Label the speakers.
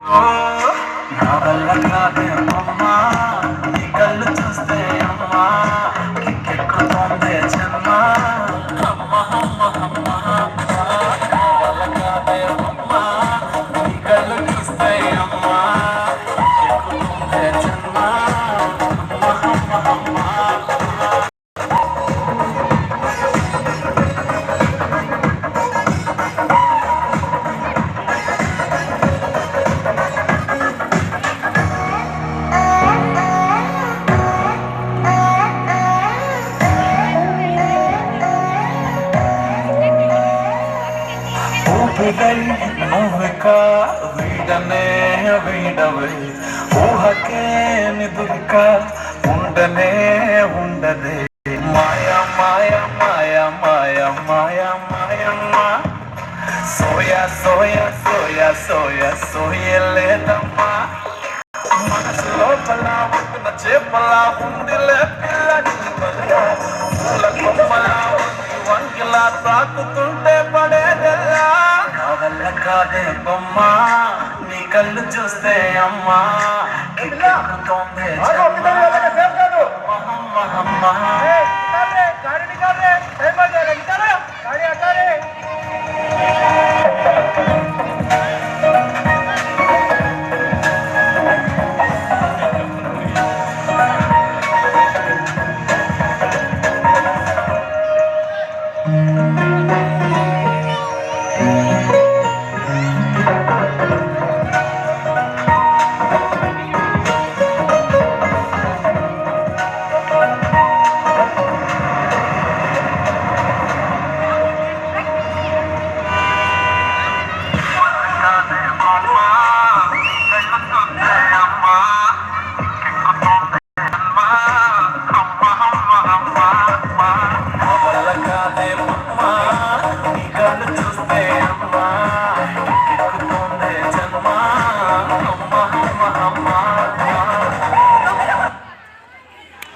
Speaker 1: నా వల్ల కాదే అమ్మా నీ కళ్ళు చూస్తే అమ్మా కిక్కెక్కుతోందే జన్మ అమ్మ అమ్మ అమ్మ నా వల్ల కాదే అమ్మా నీ కళ్ళు చూస్తే అమ్మా కిక్కెక్కుతోందే జన్మ అమ్మ అమ్మ అమ్మ ఊహక వీడనే వీడవే ఊహకే నిదురిక ఉండనే ఉండదే మాయ మాయ మాయ మాయ మాయ మాయమ్మ సోయ సోయ సోయ సోయ సోయలేదమ్మా మనసు లోపల ఉంటున్న చేపలా ఉందిలే పిల్లని పూల కొమ్మలా ఉంది వంకిలా తాకుతుంటే పడేదెల్లా నా వల్ల కాదే బొమ్మ నీ కళ్ళు చూస్తే అమ్మా కిక్కుతోందే Got